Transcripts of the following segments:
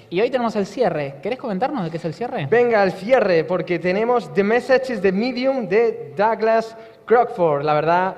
Y hoy tenemos el cierre. ¿Querés comentarnos de qué es el cierre? Venga, al cierre, porque tenemos The Message is the Medium de Douglas Crockford. La verdad,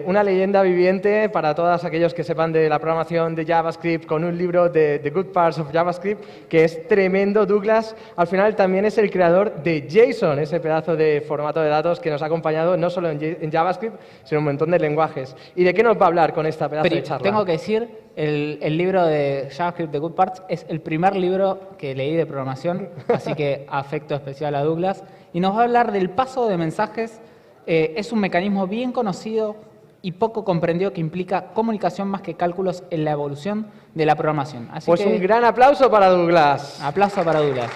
una leyenda viviente para todos aquellos que sepan de la programación de JavaScript, con un libro de The Good Parts of JavaScript, que es tremendo. Douglas, al final, también es el creador de JSON, ese pedazo de formato de datos que nos ha acompañado no solo en JavaScript, sino en un montón de lenguajes. ¿Y de qué nos va a hablar con esta pedazo de charla? Tengo que decir, el libro de JavaScript The Good Parts es el primer libro que leí de programación, así que afecto especial a Douglas. Y nos va a hablar del paso de mensajes. Es un mecanismo bien conocido y poco comprendido que implica comunicación más que cálculos en la evolución de la programación. Así pues que, un gran aplauso para Douglas. Aplauso para Douglas.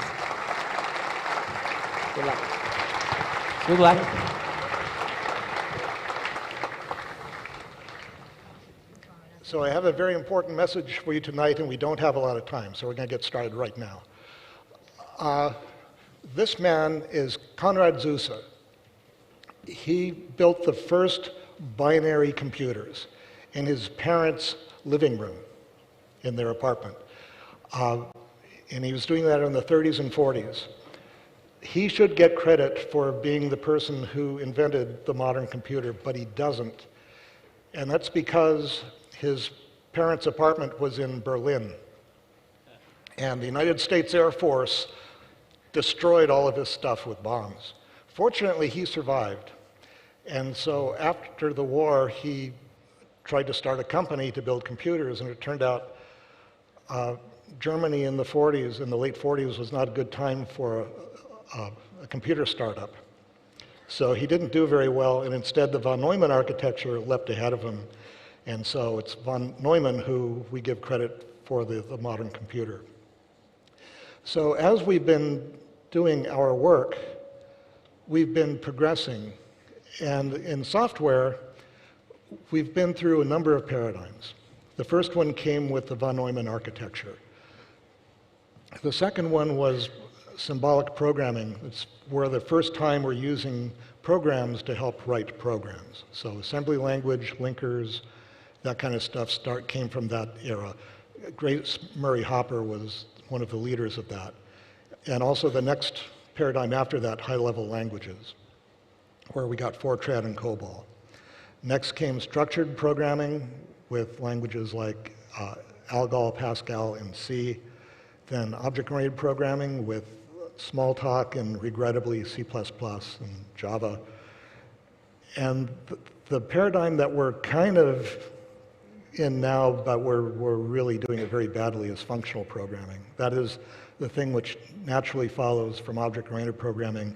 Good luck. So I have a very important message for you tonight, and we don't have a lot of time, so we're going to get started right now. This man is Konrad Zuse. He built the first binary computers in his parents' living room in their apartment. And he was doing that in the 30s and 40s. He should get credit for being the person who invented the modern computer, but he doesn't. And that's because his parents' apartment was in Berlin. And the United States Air Force destroyed all of his stuff with bombs. Fortunately, he survived. And so after the war, he tried to start a company to build computers, and it turned out Germany in the 40s, in the late 40s, was not a good time for a computer startup. So he didn't do very well, and instead the von Neumann architecture leapt ahead of him. And so it's von Neumann who we give credit for the modern computer. So as we've been doing our work, we've been progressing. And in software, we've been through a number of paradigms. The first one came with the von Neumann architecture. The second one was symbolic programming. It's where the first time we're using programs to help write programs. So assembly language, linkers, that kind of stuff came from that era. Grace Murray Hopper was one of the leaders of that. And also the next paradigm after that, high-level languages, where we got Fortran and COBOL. Next came structured programming with languages like Algol, Pascal, and C. Then object-oriented programming with Smalltalk and, regrettably, C++ and Java. And the paradigm that we're kind of in now, but we're really doing it very badly, is functional programming. That is the thing which naturally follows from object-oriented programming,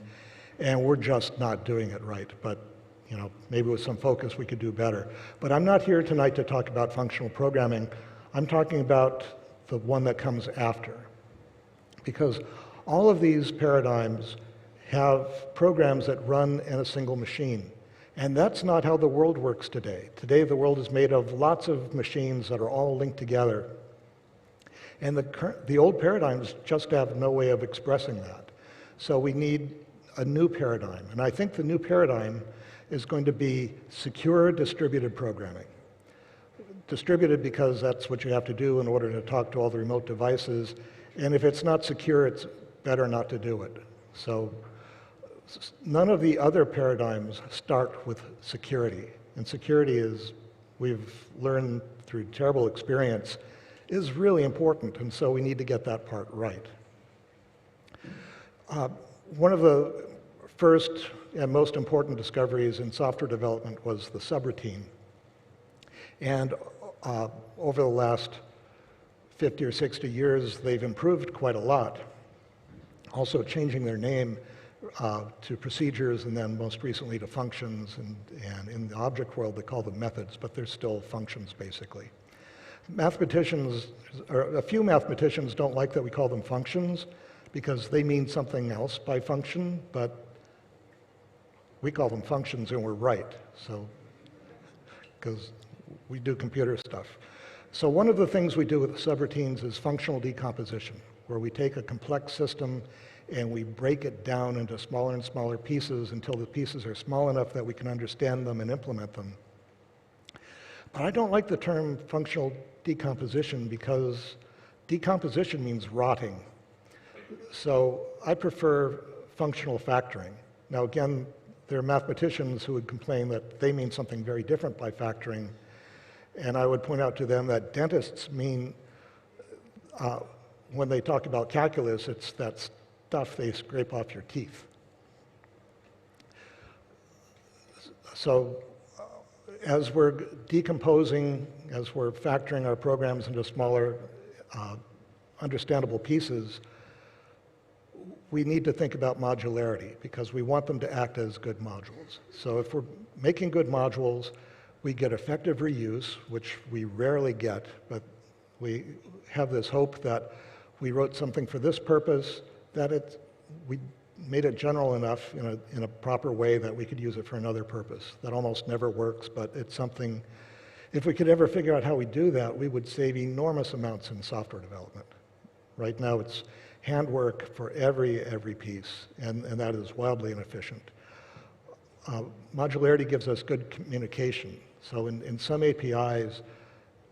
and we're just not doing it right. But you know, maybe with some focus we could do better. But I'm not here tonight to talk about functional programming. I'm talking about the one that comes after. Because all of these paradigms have programs that run in a single machine. And that's not how the world works today. Today the world is made of lots of machines that are all linked together. And the old paradigms just have no way of expressing that. So we need a new paradigm. And I think the new paradigm is going to be secure distributed programming. Distributed because that's what you have to do in order to talk to all the remote devices. And if it's not secure, it's better not to do it. So none of the other paradigms start with security. And security is, we've learned through terrible experience, is really important. And so we need to get that part right. One of the first and most important discoveries in software development was the subroutine. And over the last 50 or 60 years, they've improved quite a lot, also changing their name to procedures and then most recently to functions. And in the object world, they call them methods, but they're still functions, basically. Mathematicians, or a few mathematicians, don't like that we call them functions because they mean something else by function, but we call them functions and we're right, so, because we do computer stuff. So one of the things we do with subroutines is functional decomposition, where we take a complex system and we break it down into smaller and smaller pieces until the pieces are small enough that we can understand them and implement them. But I don't like the term functional decomposition because decomposition means rotting. So I prefer functional factoring. Now again, there are mathematicians who would complain that they mean something very different by factoring, and I would point out to them that dentists mean, when they talk about calculus, it's that stuff they scrape off your teeth. So as we're decomposing, as we're factoring our programs into smaller, understandable pieces, we need to think about modularity because we want them to act as good modules. So if we're making good modules, we get effective reuse, which we rarely get, but we have this hope that we wrote something for this purpose, that we made it general enough in a proper way that we could use it for another purpose. That almost never works, but it's something, if we could ever figure out how we do that, we would save enormous amounts in software development. Right now it's handwork for every piece, and that is wildly inefficient. Modularity gives us good communication. So in some APIs,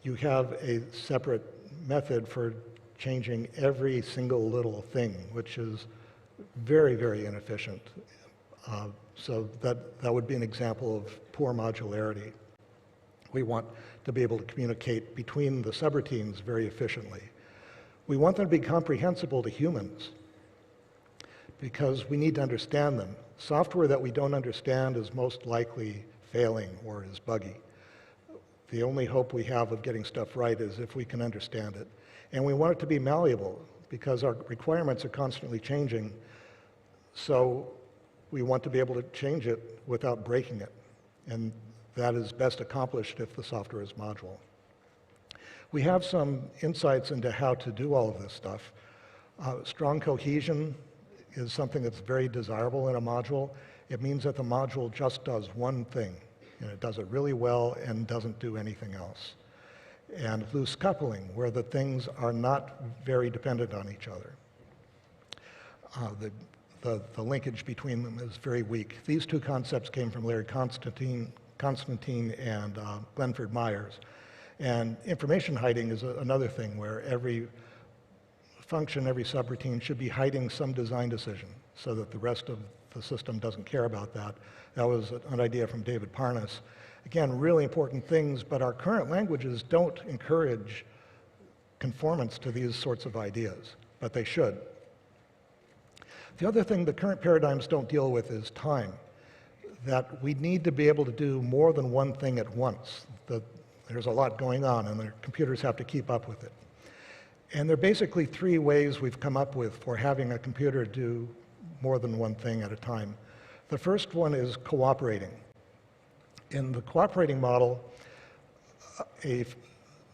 you have a separate method for changing every single little thing, which is very inefficient. So that would be an example of poor modularity. We want to be able to communicate between the subroutines very efficiently. We want them to be comprehensible to humans because we need to understand them. Software that we don't understand is most likely failing or is buggy. The only hope we have of getting stuff right is if we can understand it. And we want it to be malleable because our requirements are constantly changing. So we want to be able to change it without breaking it. And that is best accomplished if the software is modular. We have some insights into how to do all of this stuff. Strong cohesion is something that's very desirable in a module. It means that the module just does one thing, and it does it really well and doesn't do anything else. And loose coupling, where the things are not very dependent on each other. The linkage between them is very weak. These two concepts came from Larry Constantine and Glenford Myers. And information hiding is another thing where every function, every subroutine should be hiding some design decision so that the rest of the system doesn't care about that. That was an idea from David Parnas. Again, really important things, but our current languages don't encourage conformance to these sorts of ideas, but they should. The other thing the current paradigms don't deal with is time, that we need to be able to do more than one thing at once. There's a lot going on, and the computers have to keep up with it. And there are basically three ways we've come up with for having a computer do more than one thing at a time. The first one is cooperating. In the cooperating model, a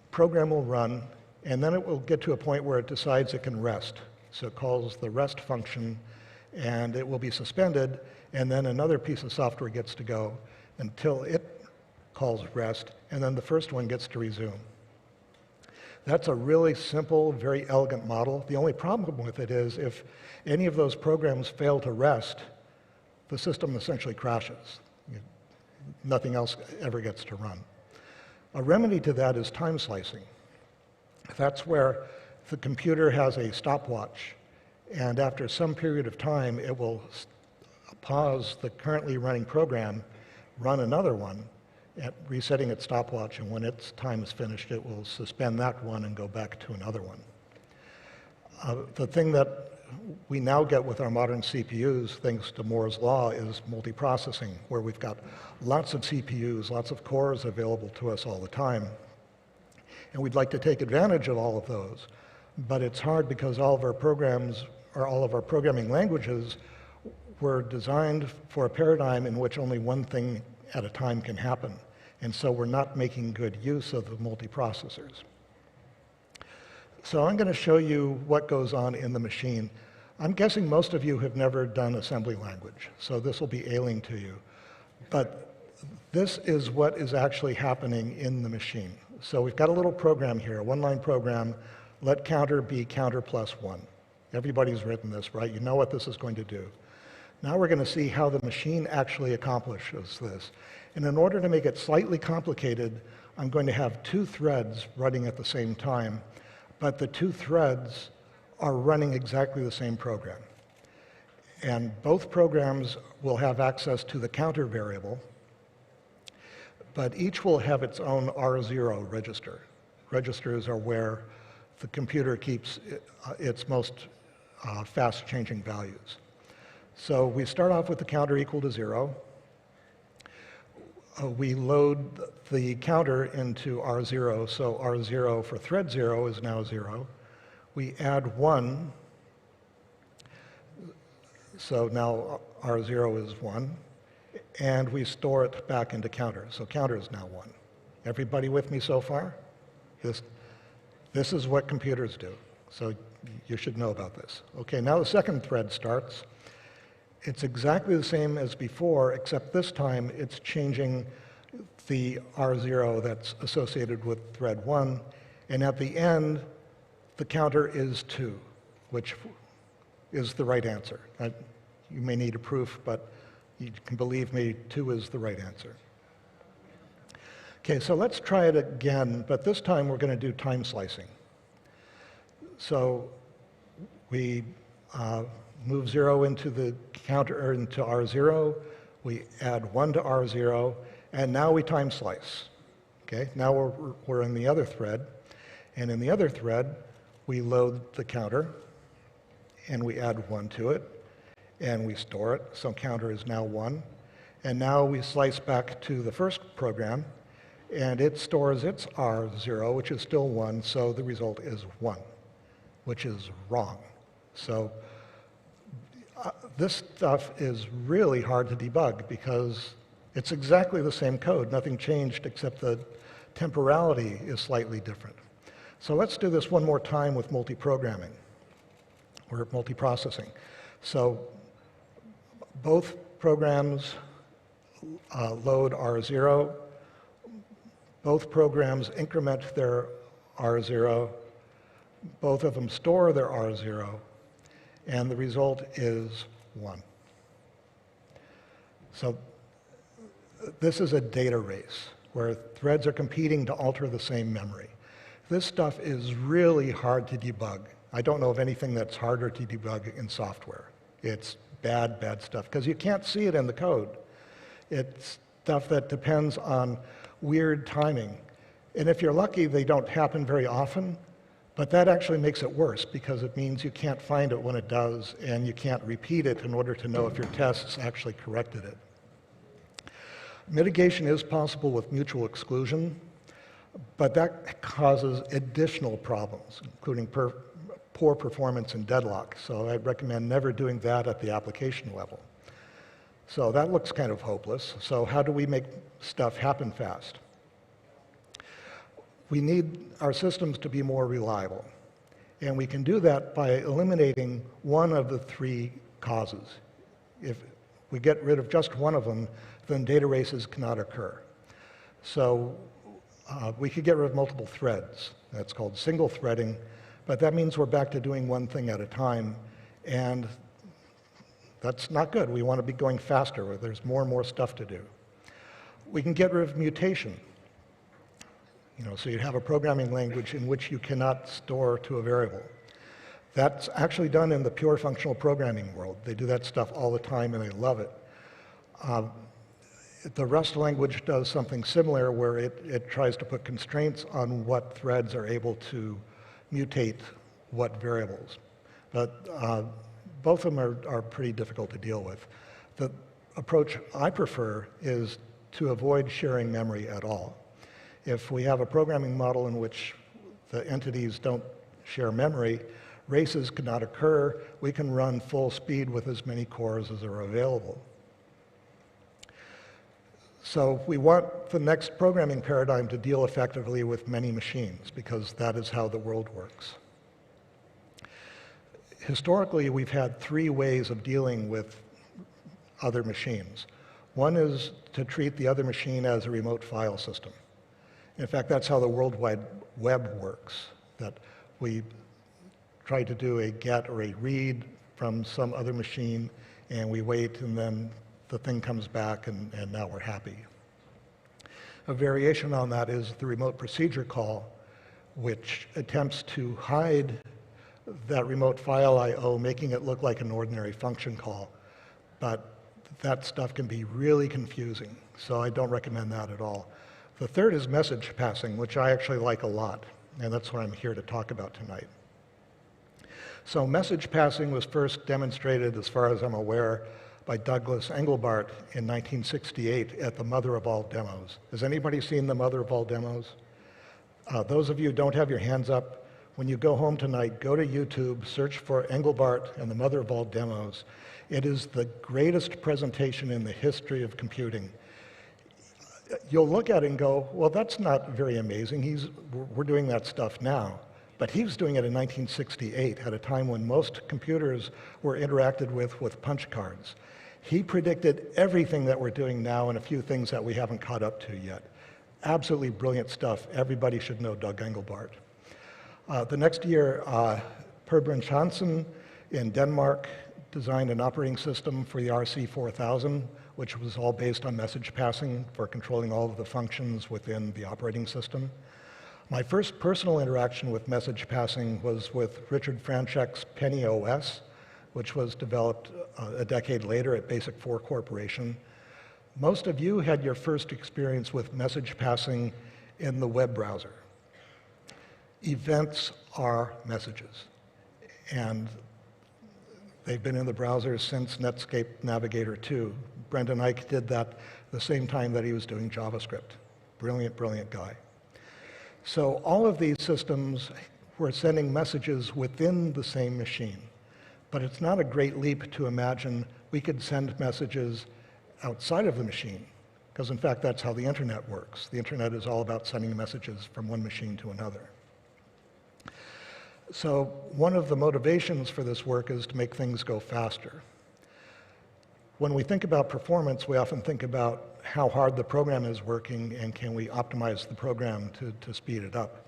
program will run, and then it will get to a point where it decides it can rest. So it calls the rest function, and it will be suspended, and then another piece of software gets to go until it calls rest, and then the first one gets to resume. That's a really simple, very elegant model. The only problem with it is if any of those programs fail to rest, the system essentially crashes. Nothing else ever gets to run. A remedy to that is time slicing. That's where the computer has a stopwatch, and after some period of time, it will pause the currently running program, run another one, at resetting its stopwatch, and when its time is finished, it will suspend that one and go back to another one. The thing that we now get with our modern CPUs, thanks to Moore's law, is multiprocessing, where we've got lots of CPUs, lots of cores available to us all the time. And we'd like to take advantage of all of those, but it's hard because all of our programs, or all of our programming languages, were designed for a paradigm in which only one thing at a time can happen. And so we're not making good use of the multiprocessors. So I'm going to show you what goes on in the machine. I'm guessing most of you have never done assembly language, so this will be alien to you. But this is what is actually happening in the machine. So we've got a little program here, a one-line program, let counter be counter plus 1. Everybody's written this, right? You know what this is going to do. Now we're going to see how the machine actually accomplishes this. And in order to make it slightly complicated, I'm going to have two threads running at the same time. but the two threads are running exactly the same program. And both programs will have access to the counter variable, but each will have its own R0 register. Registers are where the computer keeps its most fast-changing values. So we start off with the counter equal to 0. We load the counter into R0, so R0 for thread 0 is now 0. We add 1, so now R0 is 1, and we store it back into counter, so counter is now 1. Everybody with me so far? This is what computers do, so you should know about this. Okay, now the second thread starts. It's exactly the same as before, except this time it's changing the R0 that's associated with thread 1, and at the end, the counter is 2, which is the right answer. You may need a proof, but you can believe me, 2 is the right answer. Okay, so let's try it again, but this time we're going to do time slicing. So we move 0 into the counter, or into R0, we add 1 to R0, and now we time slice. Okay, now we're in the other thread, and in the other thread, we load the counter, and we add 1 to it, and we store it, so counter is now 1. And now we slice back to the first program, and it stores its R0, which is still 1, so the result is 1, which is wrong. So this stuff is really hard to debug because it's exactly the same code. Nothing changed except the temporality is slightly different. So let's do this one more time with multiprogramming or multiprocessing. So both programs load R0. Both programs increment their R0. Both of them store their R0. And the result is 1. So this is a data race where threads are competing to alter the same memory. This stuff is really hard to debug. I don't know of anything that's harder to debug in software. It's bad, bad stuff, because you can't see it in the code. It's stuff that depends on weird timing. And if you're lucky, they don't happen very often, but that actually makes it worse because it means you can't find it when it does, and you can't repeat it in order to know if your tests actually corrected it. Mitigation is possible with mutual exclusion, but that causes additional problems, including poor performance and deadlock. So I'd recommend never doing that at the application level. So that looks kind of hopeless. So how do we make stuff happen fast? We need our systems to be more reliable. And we can do that by eliminating one of the 3 causes. If we get rid of just one of them, then data races cannot occur. So we could get rid of multiple threads. That's called single threading, but that means we're back to doing one thing at a time, and that's not good. We want to be going faster where there's more and more stuff to do. We can get rid of mutation. So you have a programming language in which you cannot store to a variable. That's actually done in the pure functional programming world. They do that stuff all the time, and they love it. The Rust language does something similar where it tries to put constraints on what threads are able to mutate what variables. But both of them are pretty difficult to deal with. The approach I prefer is to avoid sharing memory at all. If we have a programming model in which the entities don't share memory, races cannot occur. We can run full speed with as many cores as are available. So we want the next programming paradigm to deal effectively with many machines because that is how the world works. Historically, we've had 3 ways of dealing with other machines. One is to treat the other machine as a remote file system. In fact, that's how the World Wide Web works, that we try to do a get or a read from some other machine, and we wait, and then the thing comes back, and now we're happy. A variation on that is the remote procedure call, which attempts to hide that remote file I/O, making it look like an ordinary function call. But that stuff can be really confusing, so I don't recommend that at all. The third is message passing, which I actually like a lot, and that's what I'm here to talk about tonight. So message passing was first demonstrated, as far as I'm aware, by Douglas Engelbart in 1968 at the Mother of All Demos. Has anybody seen the Mother of All Demos? Those of you who don't have your hands up, when you go home tonight, go to YouTube, search for Engelbart and the Mother of All Demos. It is the greatest presentation in the history of computing. You'll look at it and go, well, that's not very amazing. We're doing that stuff now. But he was doing it in 1968 at a time when most computers were interacted with punch cards. He predicted everything that we're doing now and a few things that we haven't caught up to yet. Absolutely brilliant stuff. Everybody should know Doug Engelbart. The next year, Per Brunch Hansen in Denmark designed an operating system for the RC4000, which was all based on message passing for controlling all of the functions within the operating system. My first personal interaction with message passing was with Richard Franchek's Penny OS, which was developed a decade later at Basic 4 Corporation. Most of you had your first experience with message passing in the web browser. Events are messages, and they've been in the browser since Netscape Navigator 2. Brendan Eich did that the same time that he was doing JavaScript. Brilliant, brilliant guy. So all of these systems were sending messages within the same machine. But it's not a great leap to imagine we could send messages outside of the machine, because in fact that's how the internet works. The internet is all about sending messages from one machine to another. So one of the motivations for this work is to make things go faster. When we think about performance, we often think about how hard the program is working and can we optimize the program to speed it up.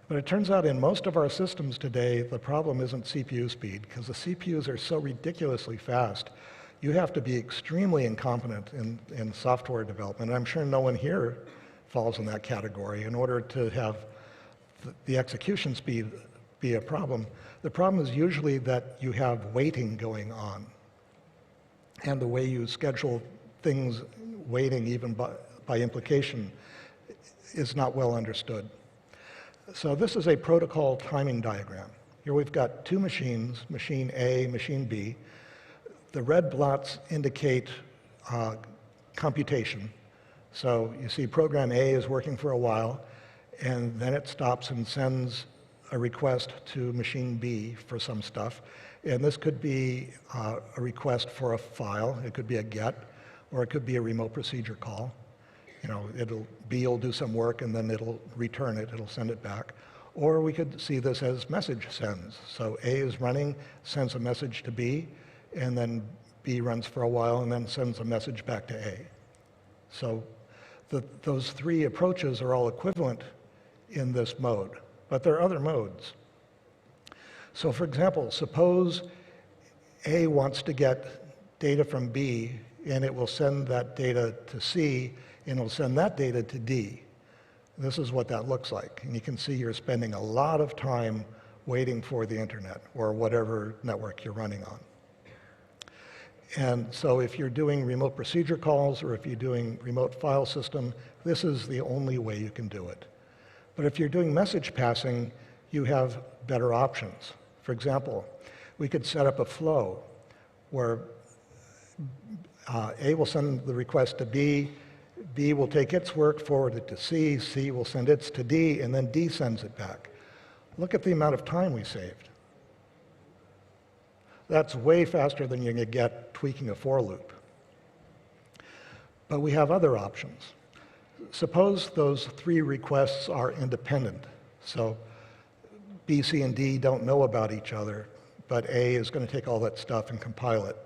But it turns out in most of our systems today, the problem isn't CPU speed, because the CPUs are so ridiculously fast. You have to be extremely incompetent in software development. I'm sure no one here falls in that category in order to have the execution speed be a problem. The problem is usually that you have waiting going on. And the way you schedule things, waiting even by implication, is not well understood. So this is a protocol timing diagram. Here we've got two machines, machine A, machine B. The red blots indicate computation. So you see program A is working for a while, and then it stops and sends a request to machine B for some stuff. And this could be a request for a file. It could be a GET, or it could be a remote procedure call. You know, B will do some work, and then it'll return it. It'll send it back. Or we could see this as message sends. So A is running, sends a message to B, and then B runs for a while, and then sends a message back to A. So those three approaches are all equivalent in this mode. But there are other modes. So for example, suppose A wants to get data from B, and it will send that data to C, and it'll send that data to D. This is what that looks like. And you can see you're spending a lot of time waiting for the internet, or whatever network you're running on. And so if you're doing remote procedure calls, or if you're doing remote file system, this is the only way you can do it. But if you're doing message passing, you have better options. For example, we could set up a flow where A will send the request to B, B will take its work, forward it to C, C will send its to D, and then D sends it back. Look at the amount of time we saved. That's way faster than you're going to get tweaking a for loop. But we have other options. Suppose those three requests are independent. So B, C, and D don't know about each other, but A is going to take all that stuff and compile it.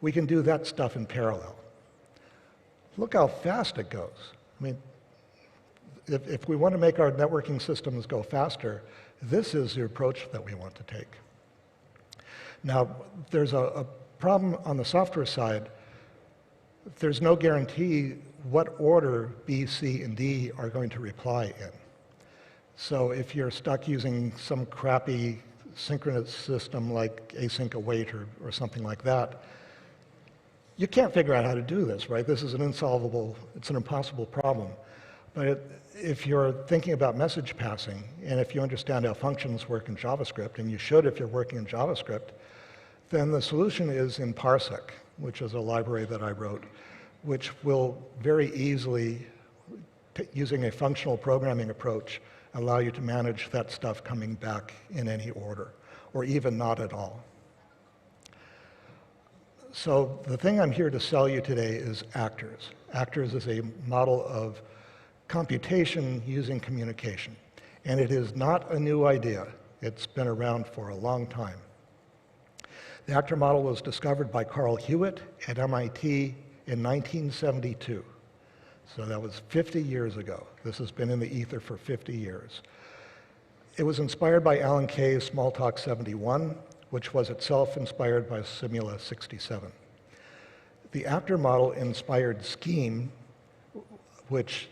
We can do that stuff in parallel. Look how fast it goes. I mean, if we want to make our networking systems go faster, this is the approach that we want to take. Now, there's a problem on the software side. There's no guarantee what order B, C, and D are going to reply in. So if you're stuck using some crappy synchronous system like async await or something like that, you can't figure out how to do this, right? This is an impossible problem. But if you're thinking about message passing, and if you understand how functions work in JavaScript, and you should if you're working in JavaScript, then the solution is in Parsec, which is a library that I wrote, which will very easily, using a functional programming approach, allow you to manage that stuff coming back in any order, or even not at all. So the thing I'm here to sell you today is Actors. Actors is a model of computation using communication. And it is not a new idea. It's been around for a long time. The actor model was discovered by Carl Hewitt at MIT in 1972. So that was 50 years ago. This has been in the ether for 50 years. It was inspired by Alan Kay's Smalltalk 71, which was itself inspired by Simula 67. The actor model inspired Scheme, which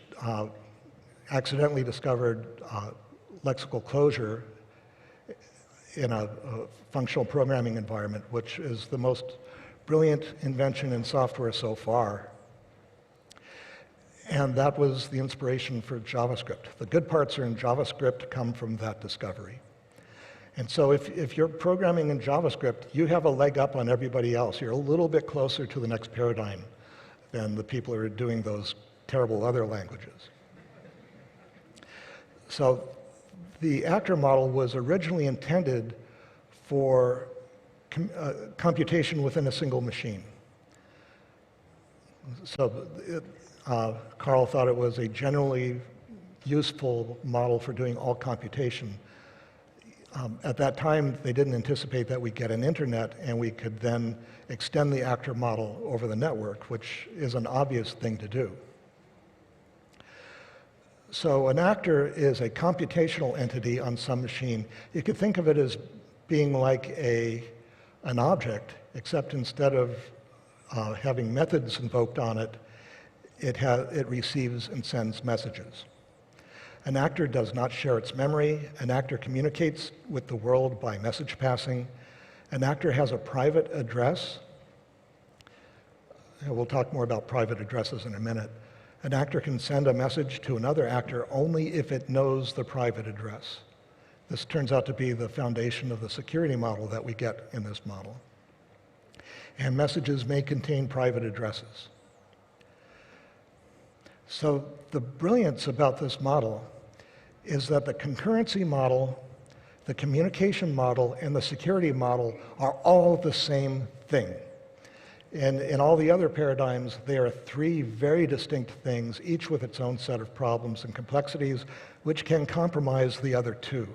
accidentally discovered lexical closure in a functional programming environment, which is the most brilliant invention in software so far. And that was the inspiration for JavaScript. The good parts are in JavaScript come from that discovery. And so if you're programming in JavaScript, you have a leg up on everybody else. You're a little bit closer to the next paradigm than the people who are doing those terrible other languages. So the actor model was originally intended for computation within a single machine. So Carl thought it was a generally useful model for doing all computation. At that time, they didn't anticipate that we'd get an internet and we could then extend the actor model over the network, which is an obvious thing to do. So an actor is a computational entity on some machine. You could think of it as being like an object, except instead of having methods invoked on it, it receives and sends messages. An actor does not share its memory. An actor communicates with the world by message passing. An actor has a private address. And we'll talk more about private addresses in a minute. An actor can send a message to another actor only if it knows the private address. This turns out to be the foundation of the security model that we get in this model. And messages may contain private addresses. So the brilliance about this model is that the concurrency model, the communication model, and the security model are all the same thing. And in all the other paradigms, they are three very distinct things, each with its own set of problems and complexities, which can compromise the other two.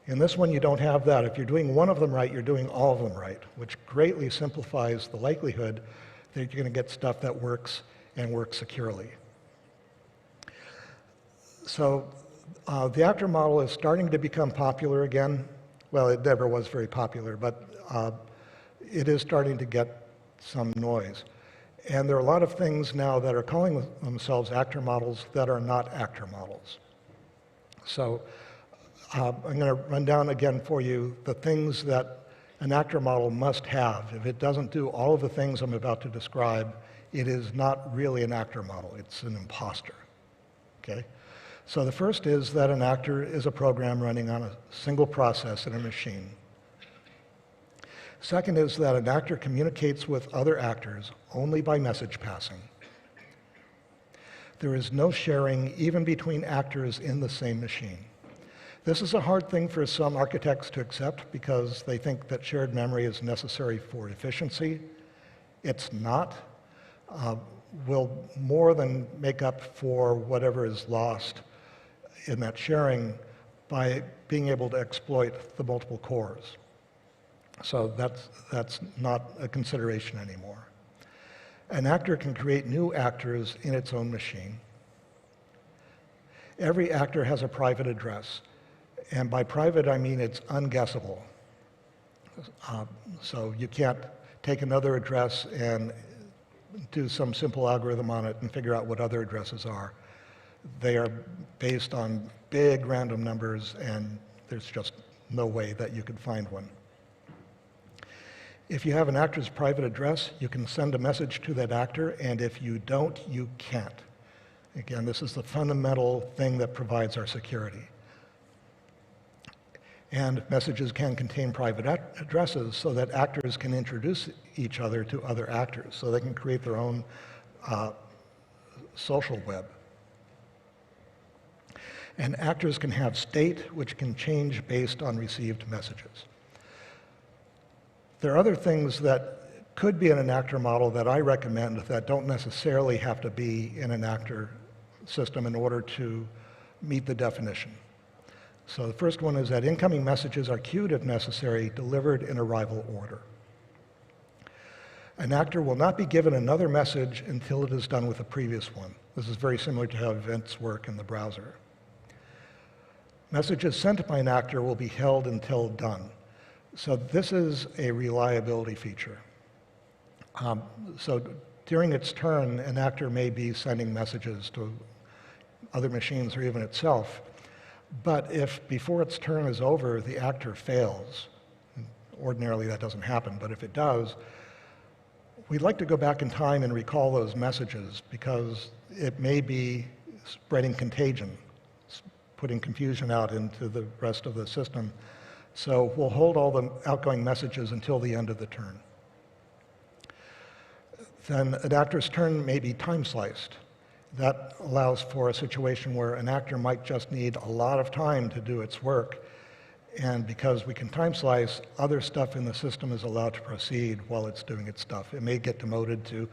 In this one, you don't have that. If you're doing one of them right, you're doing all of them right, which greatly simplifies the likelihood that you're going to get stuff that works and works securely. So the actor model is starting to become popular again. Well, it never was very popular, but it is starting to get some noise. And there are a lot of things now that are calling themselves actor models that are not actor models. So I'm going to run down again for you the things that an actor model must have. If it doesn't do all of the things I'm about to describe, it is not really an actor model. It's an imposter. Okay? So the first is that an actor is a program running on a single process in a machine. Second is that an actor communicates with other actors only by message passing. There is no sharing even between actors in the same machine. This is a hard thing for some architects to accept because they think that shared memory is necessary for efficiency. It's not. Will more than make up for whatever is lost in that sharing by being able to exploit the multiple cores. So that's not a consideration anymore. An actor can create new actors in its own machine. Every actor has a private address. And by private, I mean it's unguessable. So you can't take another address and do some simple algorithm on it and figure out what other addresses are. They are based on big random numbers, and there's just no way that you could find one. If you have an actor's private address, you can send a message to that actor, and if you don't, you can't. Again, this is the fundamental thing that provides our security. And messages can contain private addresses so that actors can introduce each other to other actors, so they can create their own social web. And actors can have state, which can change based on received messages. There are other things that could be in an actor model that I recommend that don't necessarily have to be in an actor system in order to meet the definition. So the first one is that incoming messages are queued if necessary, delivered in arrival order. An actor will not be given another message until it is done with the previous one. This is very similar to how events work in the browser. Messages sent by an actor will be held until done. So this is a reliability feature. So during its turn, an actor may be sending messages to other machines or even itself. But if before its turn is over, the actor fails, ordinarily that doesn't happen, but if it does, we'd like to go back in time and recall those messages because it may be spreading contagion, putting confusion out into the rest of the system. So we'll hold all the outgoing messages until the end of the turn. Then an actor's turn may be time sliced. That allows for a situation where an actor might just need a lot of time to do its work. And because we can time slice, other stuff in the system is allowed to proceed while it's doing its stuff. It may get demoted to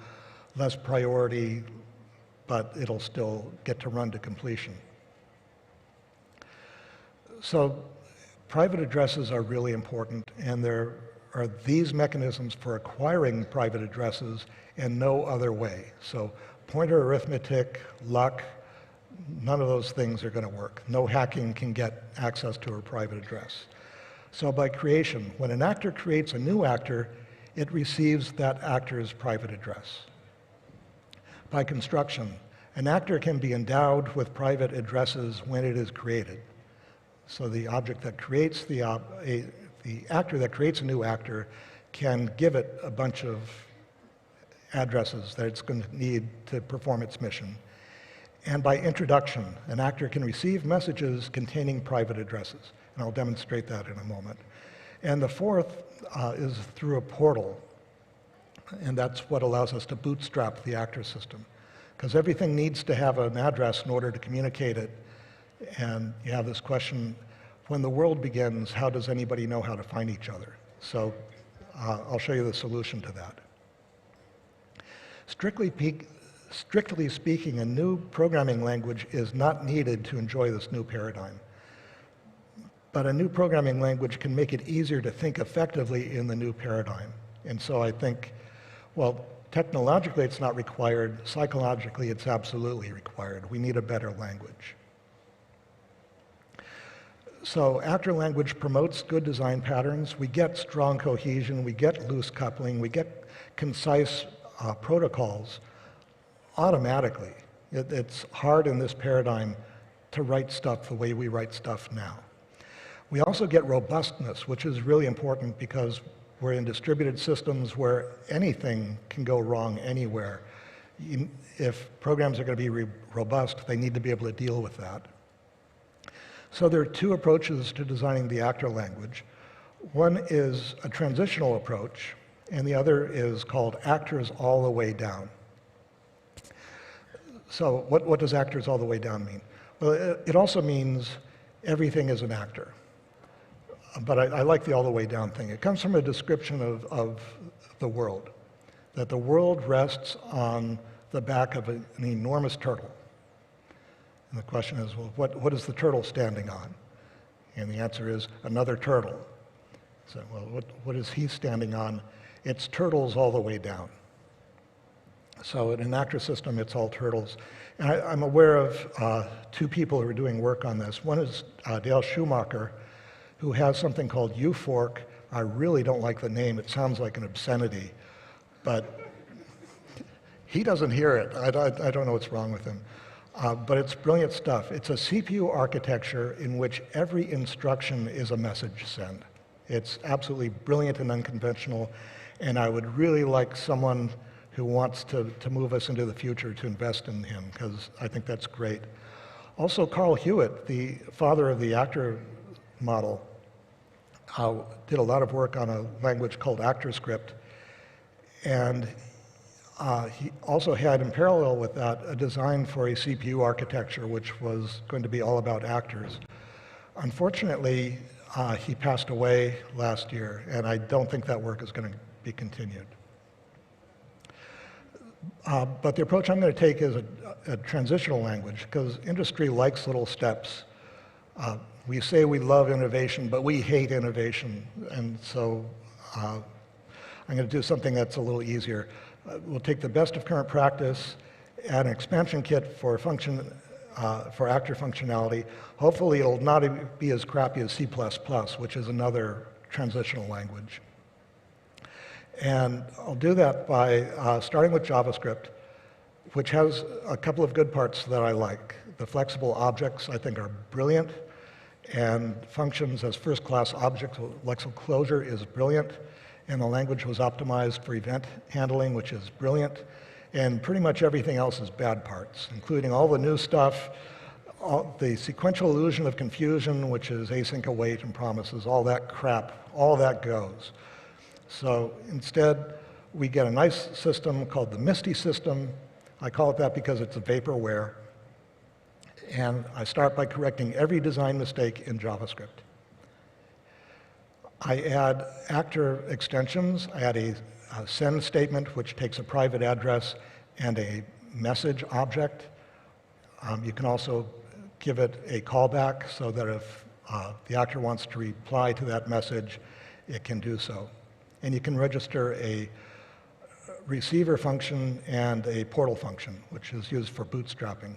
less priority, but it'll still get to run to completion. So private addresses are really important, and there are these mechanisms for acquiring private addresses and no other way. So pointer arithmetic, luck, none of those things are going to work. No hacking can get access to a private address. So by creation, when an actor creates a new actor, it receives that actor's private address. By construction, an actor can be endowed with private addresses when it is created. So the object that creates the actor that creates a new actor can give it a bunch of addresses that it's going to need to perform its mission. And by introduction, an actor can receive messages containing private addresses. And I'll demonstrate that in a moment. And the fourth is through a portal. And that's what allows us to bootstrap the actor system. Because everything needs to have an address in order to communicate it. And you have this question, when the world begins, how does anybody know how to find each other? So I'll show you the solution to that. Strictly speaking, a new programming language is not needed to enjoy this new paradigm. But a new programming language can make it easier to think effectively in the new paradigm. And so I think, well, technologically it's not required, psychologically it's absolutely required. We need a better language. So actor language promotes good design patterns. We get strong cohesion, we get loose coupling, we get concise protocols automatically. It's hard in this paradigm to write stuff the way we write stuff now. We also get robustness, which is really important because we're in distributed systems where anything can go wrong anywhere. If programs are going to be robust, they need to be able to deal with that. So there are two approaches to designing the actor language. One is a transitional approach, and the other is called actors all the way down. So what does actors all the way down mean? Well, it also means everything is an actor. But I like the all the way down thing. It comes from a description of the world, that the world rests on the back of an enormous turtle. And the question is, well, what is the turtle standing on? And the answer is another turtle. So, well, what is he standing on? It's turtles all the way down. So in an actor system, it's all turtles. And I'm aware of two people who are doing work on this. One is Dale Schumacher, who has something called UFork. I really don't like the name. It sounds like an obscenity. But he doesn't hear it. I don't know what's wrong with him. but it's brilliant stuff. It's a CPU architecture in which every instruction is a message send. It's absolutely brilliant and unconventional, and I would really like someone who wants to move us into the future to invest in him, because I think that's great. Also, Carl Hewitt, the father of the actor model, did a lot of work on a language called ActorScript, and he also had, in parallel with that, a design for a CPU architecture which was going to be all about actors. Unfortunately, he passed away last year, and I don't think that work is going to be continued. But the approach I'm going to take is a transitional language, because industry likes little steps. We say we love innovation, but we hate innovation, and so I'm going to do something that's a little easier. We'll take the best of current practice, add an expansion kit for actor functionality. Hopefully it'll not be as crappy as C++, which is another transitional language. And I'll do that by starting with JavaScript, which has a couple of good parts that I like. The flexible objects I think are brilliant, and functions as first-class objects with lexical closure is brilliant, and the language was optimized for event handling, which is brilliant, and pretty much everything else is bad parts, including all the new stuff, the sequential illusion of confusion, which is async await and promises, all that crap, all that goes. So instead, we get a nice system called the MISTY system. I call it that because it's a vaporware. And I start by correcting every design mistake in JavaScript. I add actor extensions. I add a send statement, which takes a private address and a message object. You can also give it a callback so that if the actor wants to reply to that message, it can do so. And you can register a receiver function and a portal function, which is used for bootstrapping.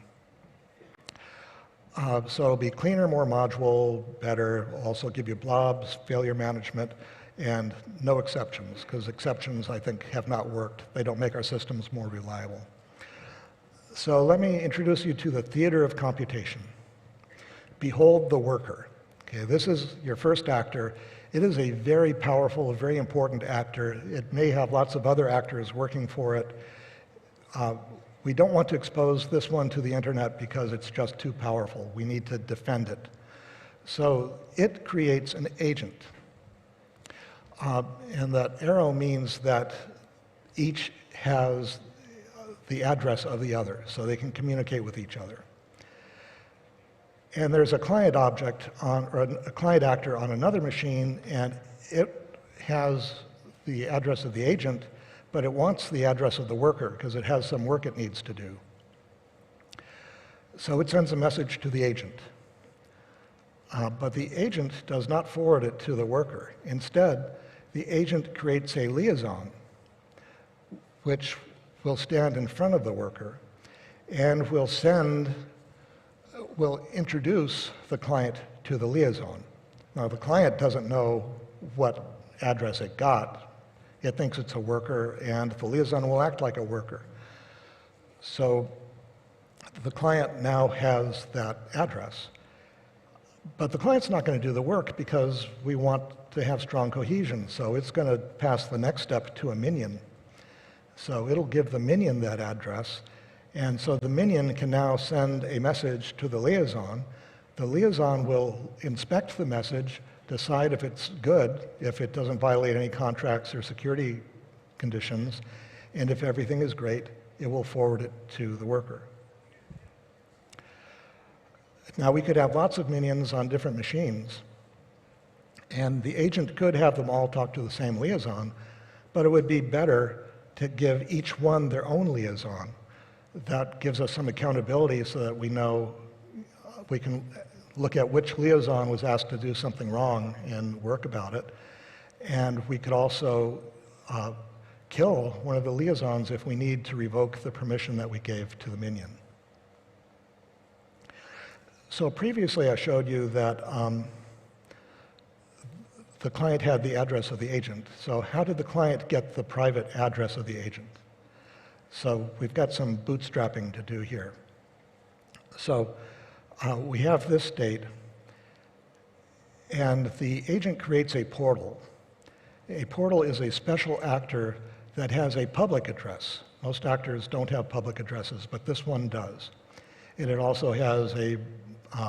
So it'll be cleaner, more modular, better, also give you blobs, failure management, and no exceptions, because exceptions, I think, have not worked. They don't make our systems more reliable. So let me introduce you to the theater of computation. Behold the worker. Okay, this is your first actor. It is a very powerful, very important actor. It may have lots of other actors working for it. We don't want to expose this one to the internet because it's just too powerful. We need to defend it. So it creates an agent. And that arrow means that each has the address of the other, so they can communicate with each other. And there's a client object or a client actor on another machine, and it has the address of the agent, but it wants the address of the worker because it has some work it needs to do. So it sends a message to the agent. But the agent does not forward it to the worker. Instead, the agent creates a liaison, which will stand in front of the worker and will introduce the client to the liaison. Now, the client doesn't know what address it got. It thinks it's a worker, and the liaison will act like a worker. So the client now has that address. But the client's not going to do the work because we want to have strong cohesion, so it's going to pass the next step to a minion. So it'll give the minion that address, and so the minion can now send a message to the liaison. The liaison will inspect the message, decide if it's good, if it doesn't violate any contracts or security conditions, and if everything is great, it will forward it to the worker. Now, we could have lots of minions on different machines, and the agent could have them all talk to the same liaison, but it would be better to give each one their own liaison. That gives us some accountability so that we know we can look at which liaison was asked to do something wrong and work about it. And we could also kill one of the liaisons if we need to revoke the permission that we gave to the minion. So previously I showed you that the client had the address of the agent. So how did the client get the private address of the agent? So we've got some bootstrapping to do here. So we have this state, and the agent creates a portal. A portal is a special actor that has a public address. Most actors don't have public addresses, but this one does. And it also has a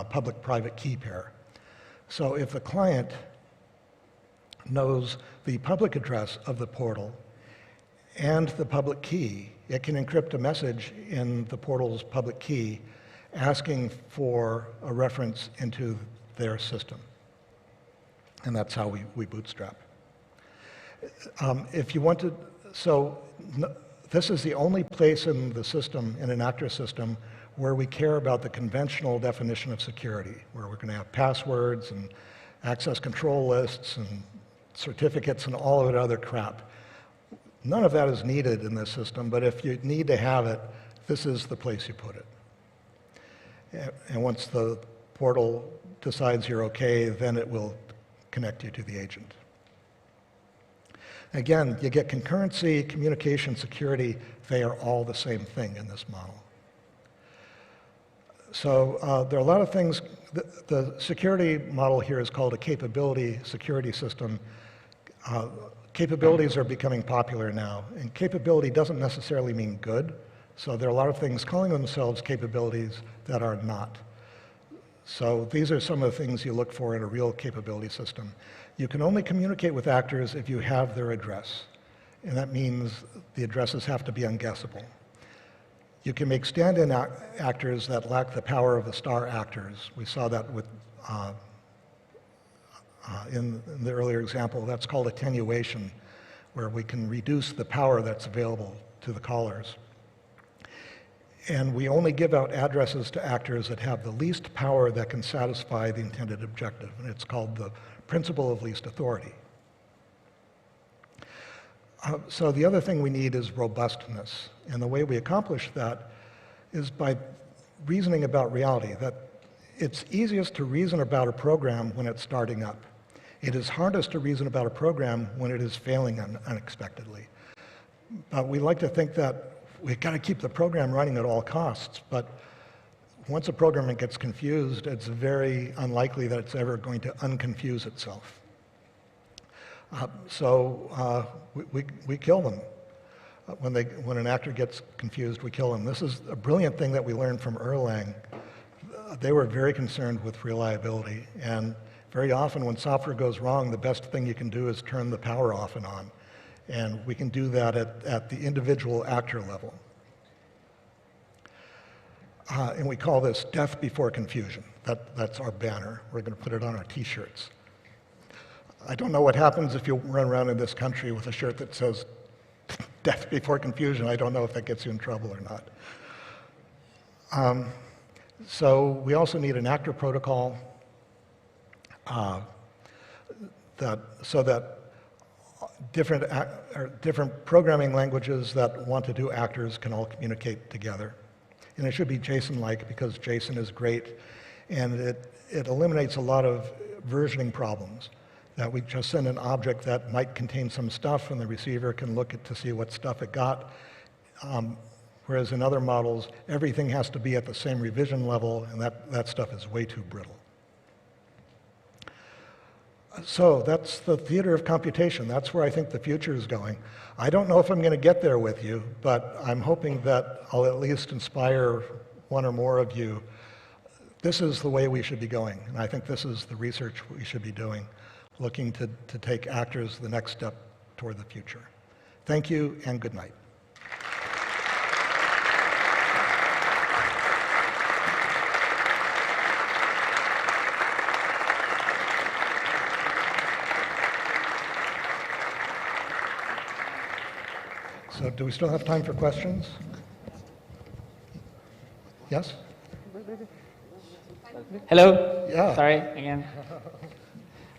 public-private key pair. So if the client knows the public address of the portal and the public key, it can encrypt a message in the portal's public key asking for a reference into their system. And that's how we bootstrap. If you want to, this is the only place in the system, in an actor system, where we care about the conventional definition of security, where we're going to have passwords and access control lists and certificates and all of that other crap. None of that is needed in this system, but if you need to have it, this is the place you put it. And once the portal decides you're okay, then it will connect you to the agent. Again, you get concurrency, communication, security. They are all the same thing in this model. So there are a lot of things. The security model here is called a capability security system. Capabilities are becoming popular now, and capability doesn't necessarily mean good. So there are a lot of things calling themselves capabilities that are not. So these are some of the things you look for in a real capability system. You can only communicate with actors if you have their address, and that means the addresses have to be unguessable. You can make stand-in actors that lack the power of the star actors. We saw that with, in the earlier example. That's called attenuation, where we can reduce the power that's available to the callers. And we only give out addresses to actors that have the least power that can satisfy the intended objective, and it's called the principle of least authority. So the other thing we need is robustness, and the way we accomplish that is by reasoning about reality, that it's easiest to reason about a program when it's starting up. It is hardest to reason about a program when it is failing unexpectedly. But we like to think that we've got to keep the program running at all costs, but once a program gets confused, it's very unlikely that it's ever going to unconfuse itself. We kill them. When an actor gets confused, we kill them. This is a brilliant thing that we learned from Erlang. They were very concerned with reliability, and very often when software goes wrong, the best thing you can do is turn the power off and on. And we can do that at the individual actor level. And we call this death before confusion. That's our banner. We're going to put it on our t-shirts. I don't know what happens if you run around in this country with a shirt that says death before confusion. I don't know if that gets you in trouble or not. So we also need an actor protocol so that different programming languages that want to do actors can all communicate together. And it should be JSON-like because JSON is great, and it eliminates a lot of versioning problems. That we just send an object that might contain some stuff, and the receiver can look to see what stuff it got. Whereas in other models, everything has to be at the same revision level, and that stuff is way too brittle. So that's the theater of computation. That's where I think the future is going. I don't know if I'm going to get there with you, but I'm hoping that I'll at least inspire one or more of you. This is the way we should be going, and I think this is the research we should be doing, looking to take actors the next step toward the future. Thank you, and good night. So do we still have time for questions? Yes? Hello. Yeah. Sorry again.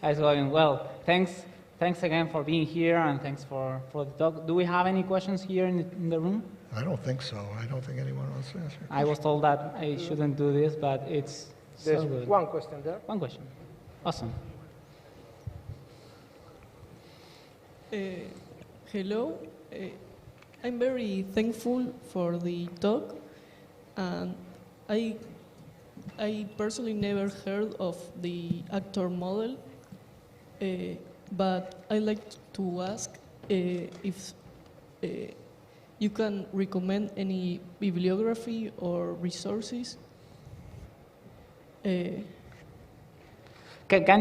How's it going? Well, thanks again for being here, and thanks for the talk. Do we have any questions here in the room? I don't think so. I don't think anyone wants to answer. I was told that I shouldn't do this, but it's There's so good. one question there. One question. Awesome. Hello. I'm very thankful for the talk, and I I personally never heard of the actor model, but I like to ask if you can recommend any bibliography or resources. Can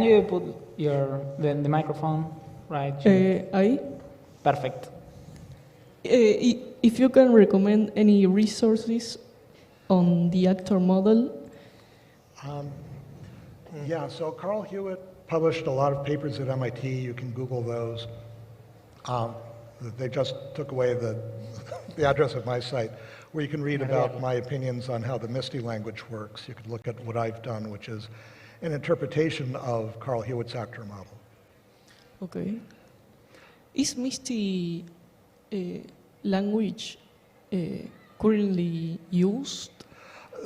you put the microphone right? Perfect. If you can recommend any resources on the actor model. Yeah, so Carl Hewitt published a lot of papers at MIT. You can Google those. They just took away the address of my site, where you can read about my opinions on how the MISTY language works. You can look at what I've done, which is an interpretation of Carl Hewitt's actor model. Okay. Is MISTY language currently used?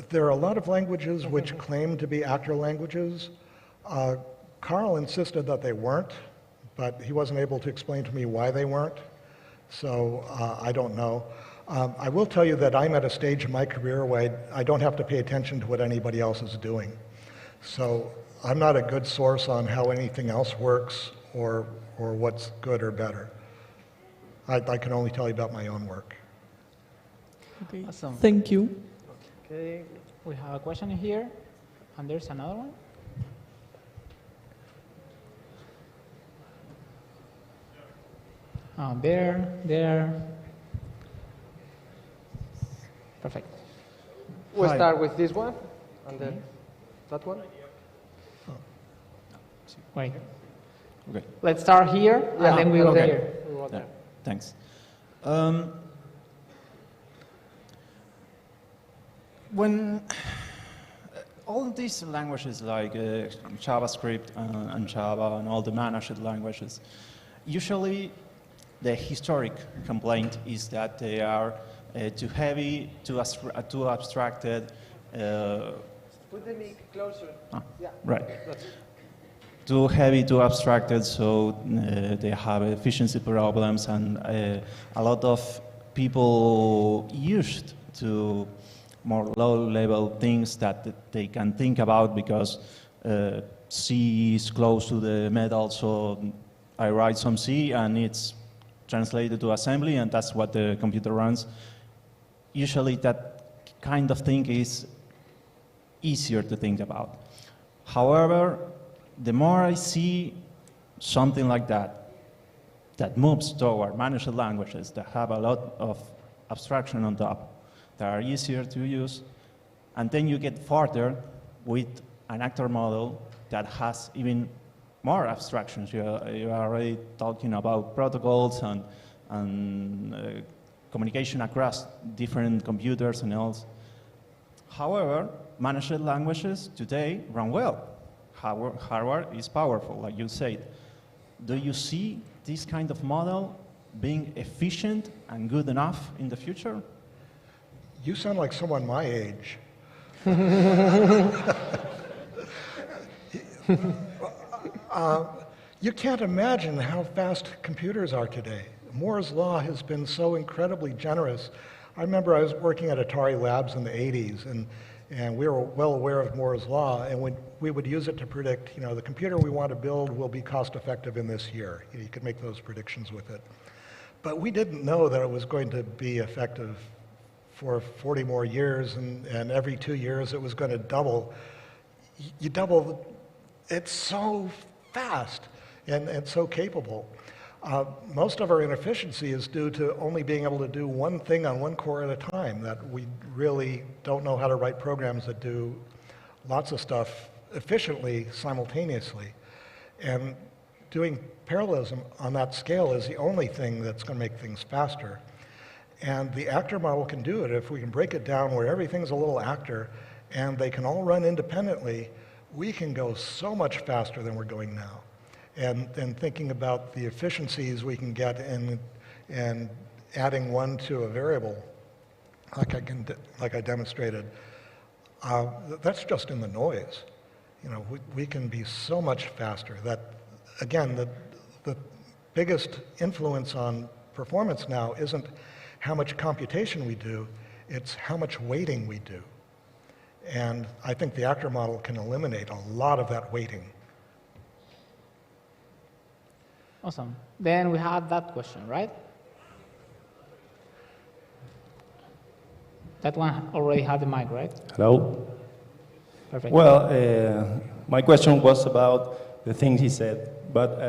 There are a lot of languages which claim to be actor languages. Carl insisted that they weren't, but he wasn't able to explain to me why they weren't, so I don't know. I will tell you that I'm at a stage in my career where I don't have to pay attention to what anybody else is doing. So I'm not a good source on how anything else works or what's good or better. I can only tell you about my own work. Okay. Awesome. Thank you. Okay. We have a question here, and there's another one. There. Perfect. We'll Hi. start with this one, and then that one. Wait. Okay. Let's start here, and then we go okay. here. We go Yeah, there. thanks. When all these languages like JavaScript and Java and all the managed languages, usually the historic complaint is that they are too heavy, too abstracted. Put the mic closer. Yeah. Right. Too heavy, too abstracted, so they have efficiency problems, and a lot of people used to more low-level things that they can think about because C is close to the metal, so I write some C and it's translated to assembly, and that's what the computer runs. Usually that kind of thing is easier to think about. However, the more I see something like that, that moves toward managed languages that have a lot of abstraction on top, that are easier to use, and then you get further with an actor model that has even more abstractions. You are already talking about protocols and communication across different computers and else. However, managed languages today run well. Hardware is powerful, like you said. Do you see this kind of model being efficient and good enough in the future? You sound like someone my age. You can't imagine how fast computers are today. Moore's Law has been so incredibly generous. I remember I was working at Atari Labs in the 80s, and we were well aware of Moore's Law, and we would use it to predict, the computer we want to build will be cost effective in this year. You could make those predictions with it. But we didn't know that it was going to be effective for 40 more years, and every 2 years it was going to double. You double, it's so fast and so capable. Most of our inefficiency is due to only being able to do one thing on one core at a time, that we really don't know how to write programs that do lots of stuff efficiently simultaneously. And doing parallelism on that scale is the only thing that's going to make things faster. And the actor model can do it. If we can break it down where everything's a little actor and they can all run independently, we can go so much faster than we're going now. And thinking about the efficiencies we can get in adding one to a variable, like I demonstrated, that's just in the noise. We can be so much faster. That, again, the biggest influence on performance now isn't how much computation we do, it's how much waiting we do. And I think the actor model can eliminate a lot of that waiting. Awesome. Then we have that question, right? That one already had the mic, right? Hello? Perfect. Well, my question was about the things he said, but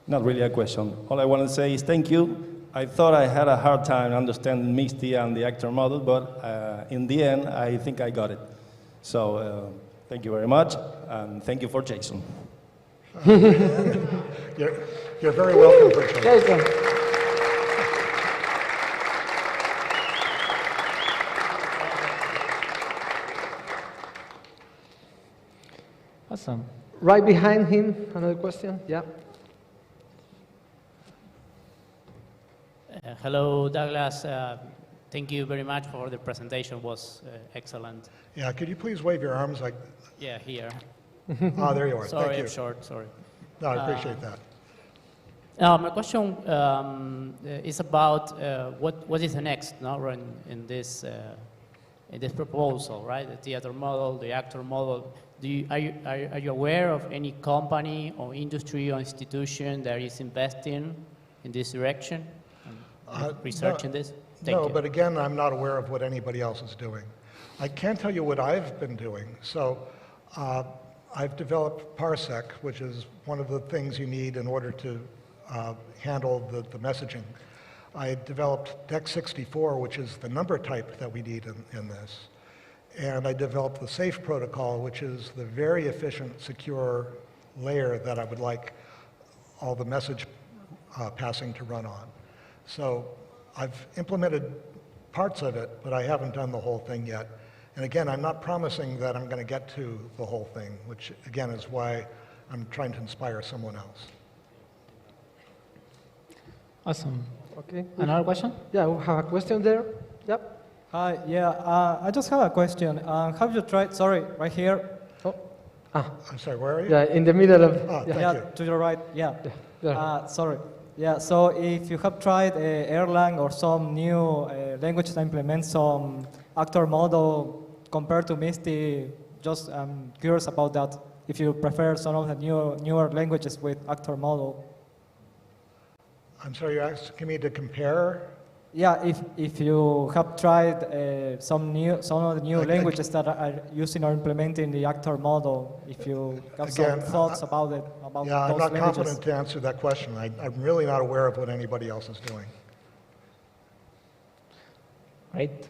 not really a question. All I want to say is thank you. I thought I had a hard time understanding Misty and the actor model, but in the end, I think I got it. So thank you very much, and thank you for Jason. You're very welcome, Richard. Jason. Awesome. Right behind him, another question? Yeah. Hello, Douglas. Thank you very much for the presentation. It was excellent. Yeah, could you please wave your arms like, Yeah, here. there you are, Sorry, thank you. I'm short. Sorry. No, I appreciate that. My question is about what is the next in this proposal, right? The theater model, the actor model. Are you aware of any company or industry or institution that is investing in this direction? Researching this? Thank you. But again, I'm not aware of what anybody else is doing. I can tell you what I've been doing. So I've developed Parsec, which is one of the things you need in order to handle the messaging. I developed DEC64, which is the number type that we need in this. And I developed the SAFE protocol, which is the very efficient, secure layer that I would like all the message passing to run on. So I've implemented parts of it, but I haven't done the whole thing yet. And again, I'm not promising that I'm going to get to the whole thing, which again is why I'm trying to inspire someone else. Awesome. Okay. Another question? Yeah, we have a question there. Yep. Hi, yeah, I just have a question. Have you tried, sorry, right here? Oh. Ah. I'm sorry, where are you? Yeah, in the middle of. Ah, yeah. thank Yeah, you. to your right, yeah. There. Sorry. Yeah, so if you have tried Erlang or some new language that implements some actor model compared to Misty, just I'm curious about that. If you prefer some of the newer languages with actor model. I'm sorry, you're asking me to compare? Yeah, if you have tried some of the new languages that are using or implementing the actor model, if you have Again, some thoughts about it, about Yeah, I'm those not languages. confident to answer that question. I'm really not aware of what anybody else is doing. Right.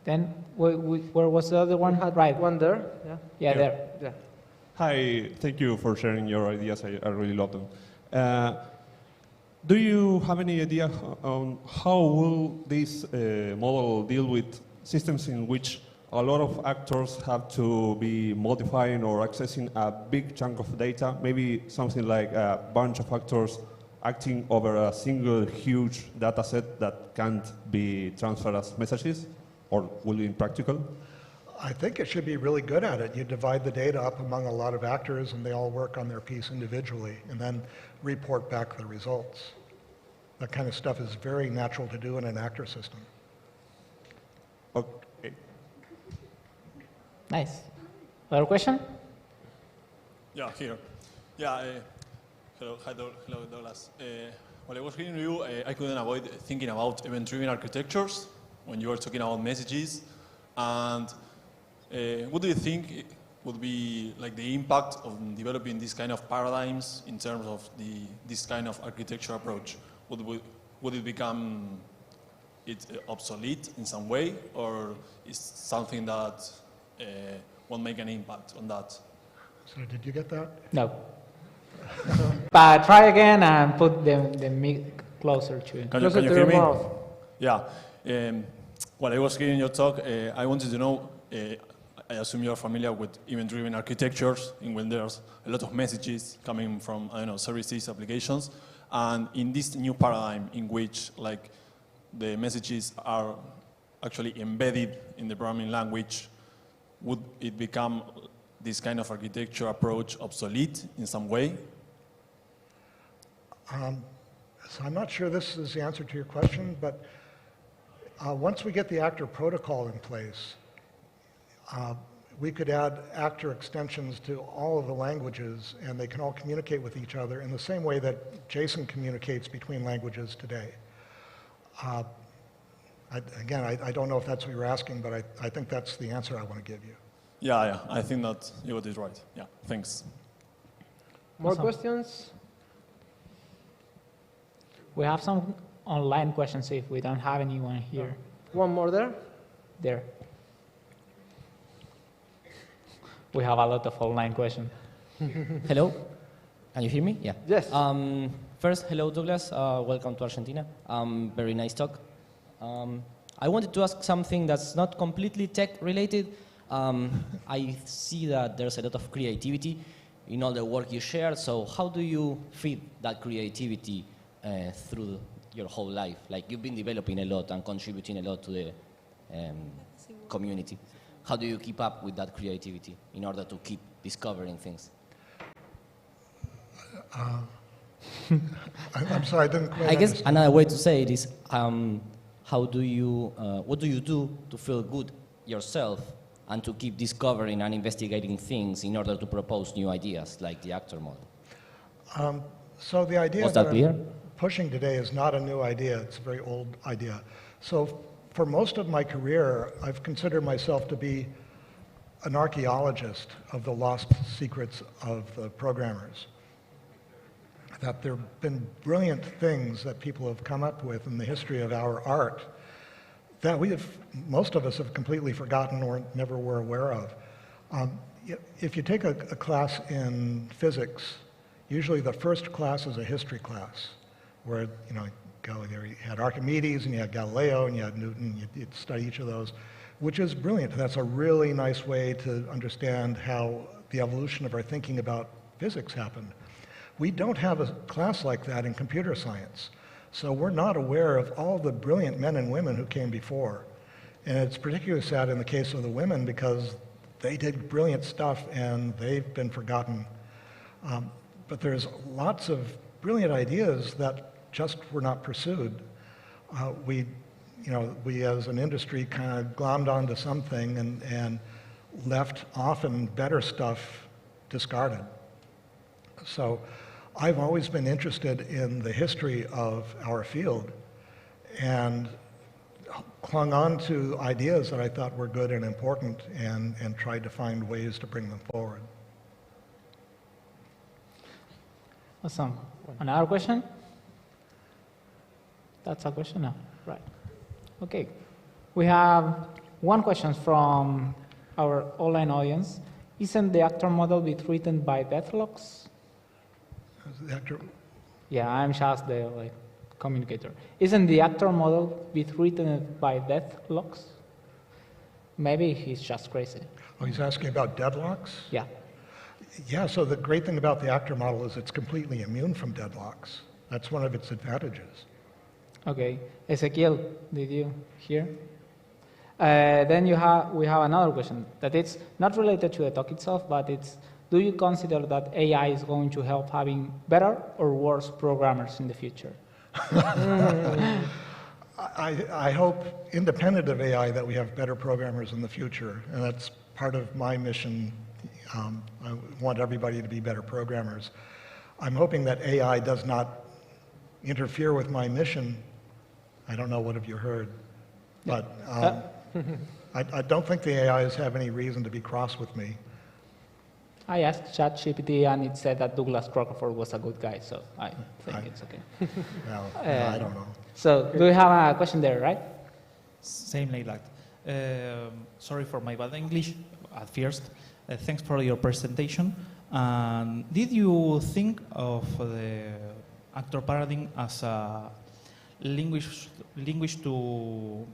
Then where was the other one? Had Right. one there. Yeah. Yeah, there. Yeah. Hi, thank you for sharing your ideas. I really love them. Do you have any idea on how will this model deal with systems in which a lot of actors have to be modifying or accessing a big chunk of data? Maybe something like a bunch of actors acting over a single huge data set that can't be transferred as messages? Or will it be impractical? I think it should be really good at it. You divide the data up among a lot of actors and they all work on their piece individually and then report back the results. That kind of stuff is very natural to do in an actor system. Okay. Nice. Other question? Yeah, here. Yeah, hello, Douglas. While I was hearing you, I couldn't avoid thinking about event-driven architectures when you were talking about messages. And what do you think would be like the impact of developing these kind of paradigms in terms of this kind of architecture approach? Would it become obsolete in some way, or is something that won't make an impact on that? So did you get that? No. But try again and put the mic closer to you. Can you hear me? Yeah. While I was hearing your talk, I wanted to know, I assume you're familiar with event-driven architectures in when there's a lot of messages coming from, I don't know, services, applications. And in this new paradigm in which like the messages are actually embedded in the programming language, would it become this kind of architecture approach obsolete in some way? So I'm not sure this is the answer to your question, but once we get the actor protocol in place, we could add actor extensions to all of the languages, and they can all communicate with each other in the same way that JSON communicates between languages today. I don't know if that's what you're asking, but I think that's the answer I want to give you. Yeah, I think that you got it right. Yeah, thanks. More questions? We have some online questions if we don't have anyone here. One more there? There. We have a lot of online questions. Hello, can you hear me? Yeah. Yes. First, hello Douglas, welcome to Argentina. Very nice talk. I wanted to ask something that's not completely tech related. I see that there's a lot of creativity in all the work you share, so how do you feed that creativity through your whole life? Like, you've been developing a lot and contributing a lot to the community. How do you keep up with that creativity in order to keep discovering things? I'm sorry, I didn't quite I guess understand. another way to say it is, what do you do to feel good yourself and to keep discovering and investigating things in order to propose new ideas, like the actor model? So the idea Was that clear? I'm pushing today is not a new idea. It's a very old idea. So for most of my career, I've considered myself to be an archaeologist of the lost secrets of the programmers. That there have been brilliant things that people have come up with in the history of our art that most of us have completely forgotten or never were aware of. If you take a class in physics, usually the first class is a history class, where you had Archimedes and you had Galileo and you had Newton. You'd study each of those, which is brilliant. That's a really nice way to understand how the evolution of our thinking about physics happened. We don't have a class like that in computer science. So we're not aware of all the brilliant men and women who came before. And it's particularly sad in the case of the women because they did brilliant stuff and they've been forgotten. But there's lots of brilliant ideas that just were not pursued. We as an industry kind of glommed onto something and left often better stuff discarded. So I've always been interested in the history of our field and clung on to ideas that I thought were good and important and tried to find ways to bring them forward. Awesome. Another question? That's a question now, right? Okay. We have one question from our online audience. Isn't the actor model bit written by deadlocks? The actor? Yeah, I'm just the communicator. Isn't the actor model bit written by deadlocks? Maybe he's just crazy. Oh, he's asking about deadlocks? Yeah. Yeah, so the great thing about the actor model is it's completely immune from deadlocks. That's one of its advantages. Okay. Ezequiel, did you hear? Then we have another question that it's not related to the talk itself, but it's, do you consider that AI is going to help having better or worse programmers in the future? I hope, independent of AI, that we have better programmers in the future, and that's part of my mission. I want everybody to be better programmers. I'm hoping that AI does not interfere with my mission. I don't know, what have you heard? But I don't think the AIs have any reason to be cross with me. I asked ChatGPT and it said that Douglas Crockford was a good guy, so I think it's okay. No, I don't know. So do we have a question there, right? Same like that. Sorry for my bad English at first. Thanks for your presentation. Did you think of the actor paradigm as a language to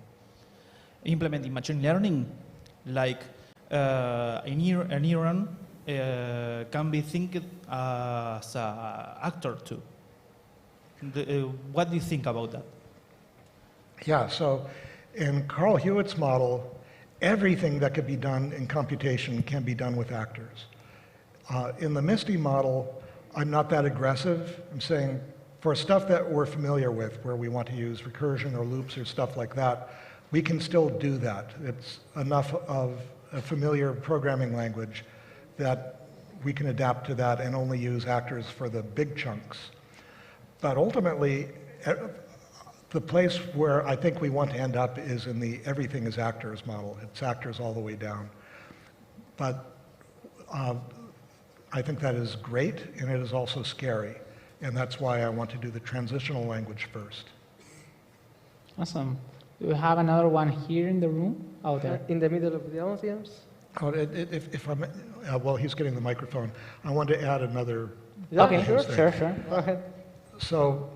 implement in machine learning? Like a neuron can be thinking as an actor too. What do you think about that? Yeah, so in Carl Hewitt's model, everything that could be done in computation can be done with actors. In the MISTY model, I'm not that aggressive. I'm saying for stuff that we're familiar with, where we want to use recursion or loops or stuff like that, we can still do that. It's enough of a familiar programming language, that we can adapt to that and only use actors for the big chunks. But ultimately, the place where I think we want to end up is in the everything is actors model. It's actors all the way down. But I think that is great, and it is also scary. And that's why I want to do the transitional language first. Awesome. Do we have another one here in the room? Out there. In the middle of the audience. Oh, if I'm, well, he's getting the microphone. I want to add another. Okay, thing. sure. Go ahead. So,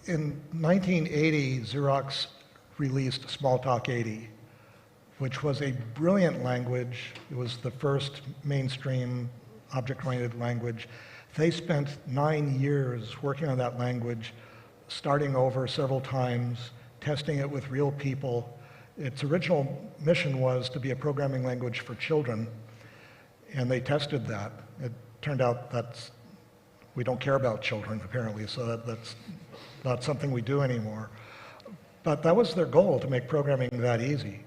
in 1980, Xerox released Smalltalk 80, which was a brilliant language. It was the first mainstream object-oriented language. They spent 9 years working on that language, starting over several times, testing it with real people. Its original mission was to be a programming language for children, and they tested that. It turned out we don't care about children, apparently, so that's not something we do anymore. But that was their goal, to make programming that easy.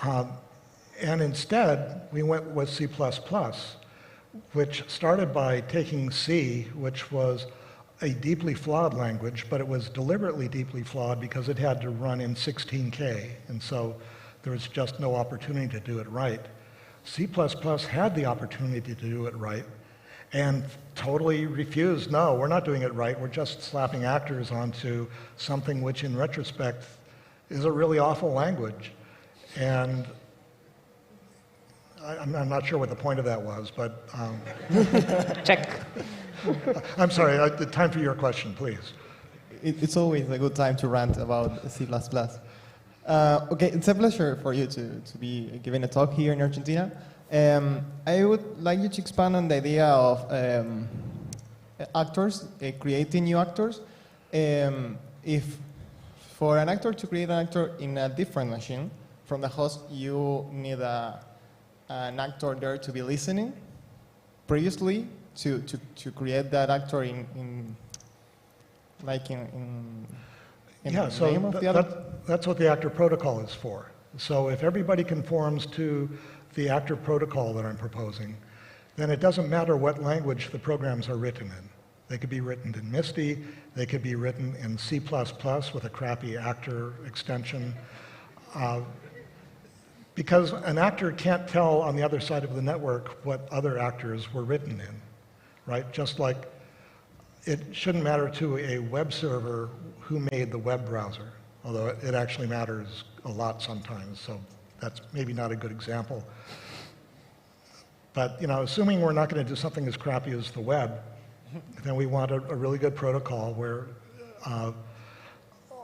And instead, we went with C++, which started by taking C, which was a deeply flawed language, but it was deliberately deeply flawed because it had to run in 16K, and so there was just no opportunity to do it right. C++ had the opportunity to do it right, and totally refused, no, we're not doing it right, we're just slapping actors onto something which in retrospect is a really awful language. And I'm not sure what the point of that was, but... Check. I'm sorry, time for your question, please. It's always a good time to rant about C++. Okay, it's a pleasure for you to be giving a talk here in Argentina. I would like you to expand on the idea of actors, creating new actors. If for an actor to create an actor in a different machine from the host, you need an actor there to be listening previously to create that actor in yeah, the name of the other? That's what the actor protocol is for. So if everybody conforms to the actor protocol that I'm proposing, then it doesn't matter what language the programs are written in. They could be written in MISTI, they could be written in C++ with a crappy actor extension. Because an actor can't tell on the other side of the network what other actors were written in, right? Just like it shouldn't matter to a web server who made the web browser, although it actually matters a lot sometimes, so that's maybe not a good example. But assuming we're not going to do something as crappy as the web, then we want a really good protocol where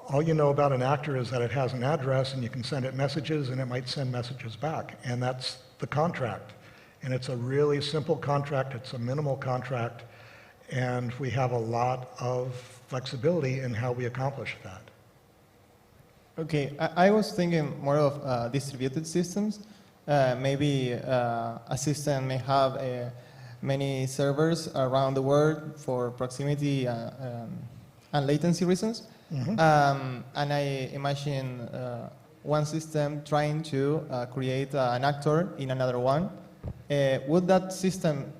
all you know about an actor is that it has an address and you can send it messages and it might send messages back, and that's the contract. And it's a really simple contract, it's a minimal contract, and we have a lot of flexibility in how we accomplish that. Okay, I was thinking more of distributed systems. Maybe a system may have many servers around the world for proximity and latency reasons. Mm-hmm. And I imagine one system trying to create an actor in another one. Would that system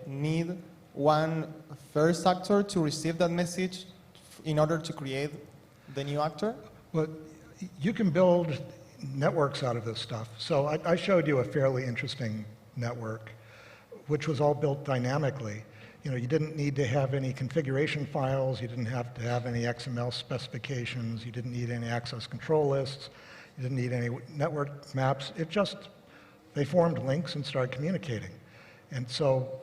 need one first actor to receive that message in order to create the new actor? Well, you can build networks out of this stuff. So I showed you a fairly interesting network, which was all built dynamically. You didn't need to have any configuration files, you didn't have to have any XML specifications, you didn't need any access control lists, you didn't need any network maps. They formed links and started communicating. And so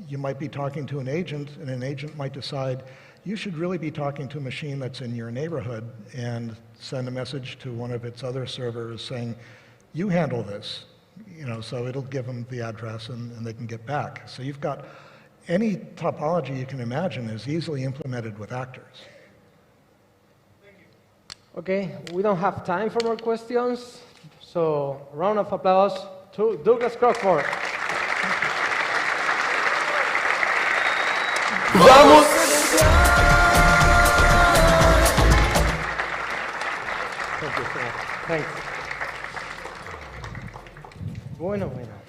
you might be talking to an agent, and an agent might decide, you should really be talking to a machine that's in your neighborhood, and send a message to one of its other servers saying, you handle this. So it'll give them the address and they can get back. So you've got any topology you can imagine is easily implemented with actors. Okay, we don't have time for more questions, so round of applause to Douglas Crockford. Vamos! Thank you. Thanks. Bueno, bueno.